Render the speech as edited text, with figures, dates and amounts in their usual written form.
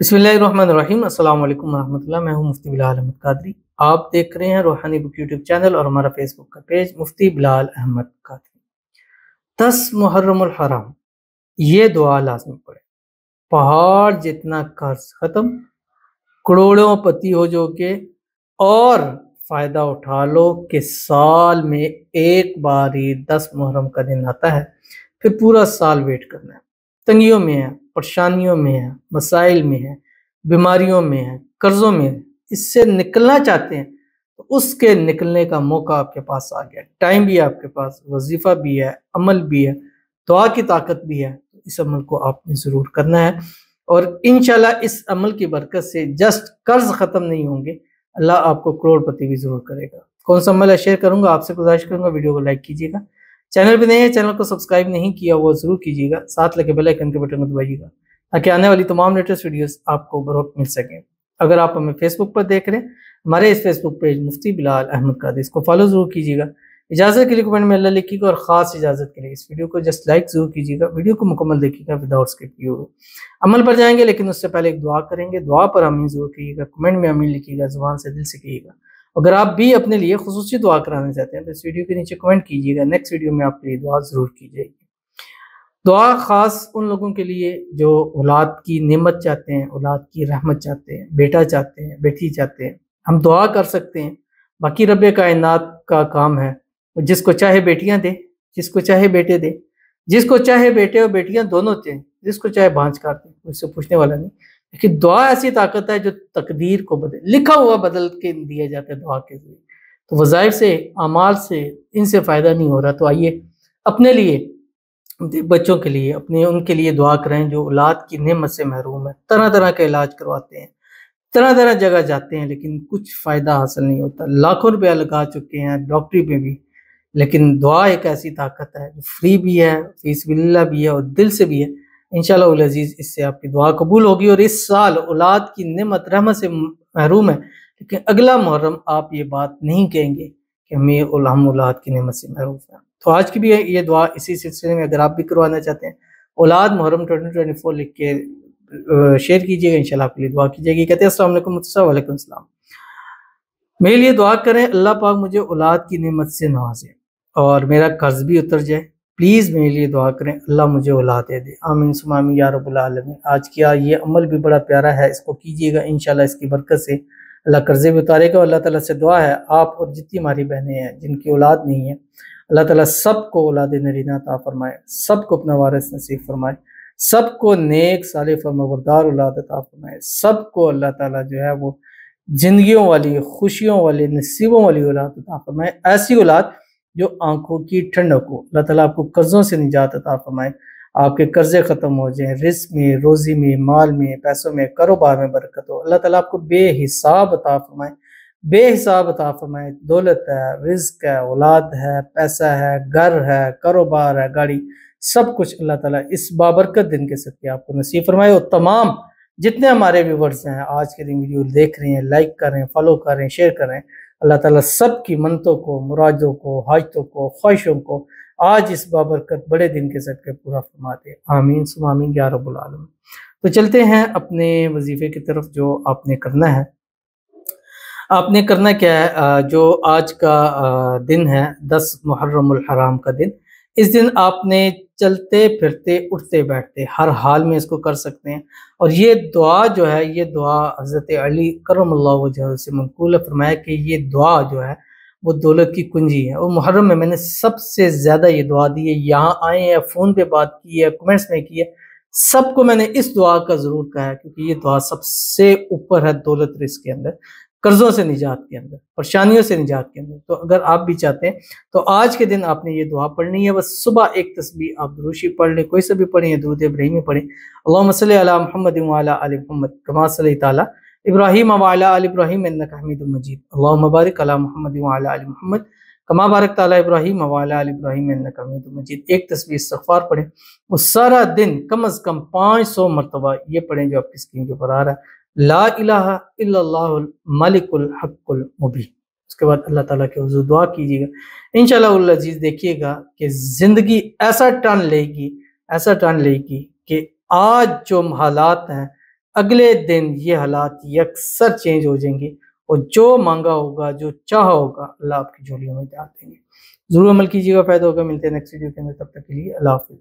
بسم اللہ الرحمن الرحیم۔ السلام علیکم ورحمۃ اللہ۔ میں ہوں مفتی بلال احمد قادری۔ آپ دیکھ رہے ہیں روحانی بک یوٹیوب چینل اور ہمارا فیس بک کا پیج مفتی بلال احمد قادری۔ 10 محرم الحرام یہ دعا لازم پڑھیں۔ پہاڑ جتنا قرض ختم، کروڑوں پتی ہو جو کہ، اور فائدہ اٹھا لو کہ سال میں ایک بار ہی 10 محرم کا دن آتا ہے، پھر پورا سال ویٹ کرنا ہے۔ تنگیوں میں ہے، پریشانیوں میں ہے، مسائل میں ہے، بیماریوں میں ہے، قرضوں میں ہے، اس سے نکلنا چاہتے ہیں تو اس کے نکلنے کا موقع آپ کے پاس آ گیا۔ ٹائم بھی ہے آپ کے پاس، وظیفہ بھی ہے، عمل بھی ہے، دعا کی طاقت بھی ہے۔ اس عمل کو آپ نے ضرور کرنا ہے، اور انشاءاللہ اس عمل کی برکت سے جسٹ قرض ختم نہیں ہوں گے، اللہ آپ کو کروڑ پتی بھی ضرور کرے گا۔ کون سا عمل ہے شیئر کروں گا، آپ سے گزارش کروں گا ویڈیو کو لائک کیجیے گا، چینل پہ نہیں ہے چینل کو سبسکرائب نہیں کیا وہ ضرور کیجیے گا، ساتھ لگے بیل آئیکن کے بٹن کو دبائیے گا تاکہ آنے والی تمام لیٹسٹ ویڈیوز آپ کو بروقت مل سکیں۔ اگر آپ ہمیں فیس بک پر دیکھ رہے ہیں، ہمارے اس فیس بک پیج مفتی بلال احمد قادری، اس کو فالو ضرور کیجیے گا۔ اجازت کے لیے کمنٹ میں اللہ لکھیے گا، اور خاص اجازت کے لیے اس ویڈیو کو جسٹ لائک ضرور کیجیے گا، ویڈیو کو مکمل دیکھیے گا وداؤٹ اسکپ کیے ہوئے۔ عمل پر جائیں گے لیکن اس سے پہلے ایک دعا کریں گے، دعا پر آمین ضرور کیجیے گا، کمنٹ میں آمین لکھیے گا، زبان سے دل سے کہیے گا۔ اگر آپ بھی اپنے لیے خصوصی دعا کرانا چاہتے ہیں تو اس ویڈیو کے نیچے کمنٹ کیجیے گا، نیکسٹ ویڈیو میں آپ کے لیے دعا ضرور کی جائے گی۔ دعا خاص ان لوگوں کے لیے جو اولاد کی نعمت چاہتے ہیں، اولاد کی رحمت چاہتے ہیں، بیٹا چاہتے ہیں، بیٹی چاہتے ہیں۔ ہم دعا کر سکتے ہیں، باقی رب کائنات کا کام ہے، جس کو چاہے بیٹیاں دے، جس کو چاہے بیٹے دے، جس کو چاہے بیٹے اور بیٹیاں دونوں دیں، جس کو چاہے بانجھ کر دیں، اس سے پوچھنے والا نہیں۔ لیکن دعا ایسی طاقت ہے جو تقدیر کو بدل، لکھا ہوا بدل کے دیا جاتا ہے دعا کے ذریعے۔ تو وظائف سے، اعمال سے ان سے فائدہ نہیں ہو رہا، تو آئیے اپنے لیے، بچوں کے لیے، اپنے ان کے لیے دعا کریں جو اولاد کی نعمت سے محروم ہے، طرح طرح کا علاج کرواتے ہیں، طرح طرح جگہ جاتے ہیں لیکن کچھ فائدہ حاصل نہیں ہوتا، لاکھوں روپیہ لگا چکے ہیں ڈاکٹری پہ بھی۔ لیکن دعا ایک ایسی طاقت ہے جو فری بھی ہے، فی سبیل اللہ بھی ہے، اور دل سے بھی ہے۔ انشاءاللہ العزیز اس سے آپ کی دعا قبول ہوگی، اور اس سال اولاد کی نعمت رحمت سے محروم ہے، لیکن اگلا محرم آپ یہ بات نہیں کہیں گے کہ ہم اولاد کی نعمت سے محروم ہیں۔ تو آج کی بھی یہ دعا اسی سلسلے میں، اگر آپ بھی کروانا چاہتے ہیں، اولاد محرم 2024 لکھ کے شیئر کیجیے گا، انشاءاللہ آپ کے لیے دعا کی جائے گی۔ کہتے ہیں السلام علیکم، وعلیکم السلام، میرے لیے دعا کریں اللہ پاک مجھے اولاد کی نعمت سے نوازے اور میرا قرض بھی اتر جائے۔ پلیز میرے لیے دعا کریں اللہ مجھے اولاد دے، آمین ثم آمین یا رب العالمین۔ آج کیا یہ عمل بھی بڑا پیارا ہے، اس کو کیجیے گا، انشاءاللہ اس کی برکت سے اللہ قرضے بھی اتارے گا۔ اللہ تعالیٰ سے دعا ہے آپ اور جتنی ہماری بہنیں ہیں جن کی اولاد نہیں ہے، اللہ تعالیٰ سب کو اولاد نرینہ عطا فرمائے، سب کو اپنا وارث نصیب فرمائے، سب کو نیک صالح فرمانبردار اولاد عطا فرمائے، سب کو اللہ تعالیٰ جو ہے وہ زندگیوں والی، خوشیوں والی، نصیبوں والی اولاد عطا فرمائے، ایسی اولاد جو آنکھوں کی ٹھنڈک ہو۔ اللہ تعالیٰ آپ کو قرضوں سے نجات عطا فرمائے، آپ کے قرضے ختم ہو جائیں، رزق میں، روزی میں، مال میں، پیسوں میں، کاروبار میں برکت ہو۔ اللہ تعالیٰ آپ کو بے حساب عطا فرمائے، بے حساب عطا فرمائے، دولت ہے، رزق ہے، اولاد ہے، پیسہ ہے، گھر ہے، کاروبار ہے، گاڑی، سب کچھ اللہ تعالیٰ اس بابرکت دن کے صدقے آپ کو نصیب فرمائے۔ اور تمام جتنے ہمارے ویورز ہیں آج کے دن ویڈیو دیکھ رہے ہیں، لائک کر رہے ہیں، فالو کر رہے ہیں، شیئر کر رہے ہیں، اللہ تعالیٰ سب کی منتوں کو، مرادوں کو، حاجتوں کو، خواہشوں کو آج اس بابرکت بڑے دن کے صدقے پورا فرما دے، آمین ثم آمین یا رب العالمین۔ تو چلتے ہیں اپنے وظیفے کی طرف جو آپ نے کرنا ہے۔ آپ نے کرنا کیا ہے، جو آج کا دن ہے 10 محرم الحرام کا دن، اس دن آپ نے چلتے پھرتے اٹھتے بیٹھتے ہر حال میں اس کو کر سکتے ہیں۔ اور یہ دعا جو ہے، یہ دعا حضرت علی کرم اللہ وجہہ سے منقول ہے، فرمایا کہ یہ دعا جو ہے وہ دولت کی کنجی ہے۔ اور محرم میں نے سب سے زیادہ یہ دعا دی ہے، یہاں آئے ہیں، فون پہ بات کی ہے، کمنٹس میں کی ہے، سب کو میں نے اس دعا کا ضرور کہا ہے، کیونکہ یہ دعا سب سے اوپر ہے دولت رزق کے اندر، قرضوں سے نجات کے اندر، پریشانیوں سے نجات کے اندر۔ تو اگر آپ بھی چاہتے ہیں تو آج کے دن آپ نے یہ دعا پڑھنی ہے۔ بس صبح ایک تسبیح آپ دروشی پڑھ لیں، کوئی سا بھی پڑھیں، درود ابراہیمی پڑھیں، اللہم صلی علی محمد وعلی آل محمد کما صلیت علی ابراہیم وعلی آل ابراہیم انک حمید مجید، اللہم بارک علی محمد وعلی آل محمد کما بارکت علی ابراہیم وعلی آل ابراہیم انک حمید مجید۔ ایک تسبیح استغفار پڑھیں، وہ سارا دن کم از کم 500 مرتبہ یہ پڑھیں جو آپ کی اسکرین کے اوپر آ رہا ہے، لا الہ الا اللہ الملک الحق المبین۔ اس کے بعد اللہ تعالیٰ کے حضور دعا کیجیے گا، انشاءاللہ العزیز دیکھیے گا کہ زندگی ایسا ٹرن لے گی، ایسا ٹرن لے گی کہ آج جو حالات ہیں اگلے دن یہ حالات یکسر چینج ہو جائیں گے اور جو مانگا ہوگا، جو چاہا ہوگا، اللہ آپ کی جھولیوں میں ڈال دیں گے۔ ضرور عمل کیجیے گا، فائدہ ہوگا۔ ملتے ہیں نیکسٹ ویڈیو کے اندر، تب تک کے لیے اللہ حافظ۔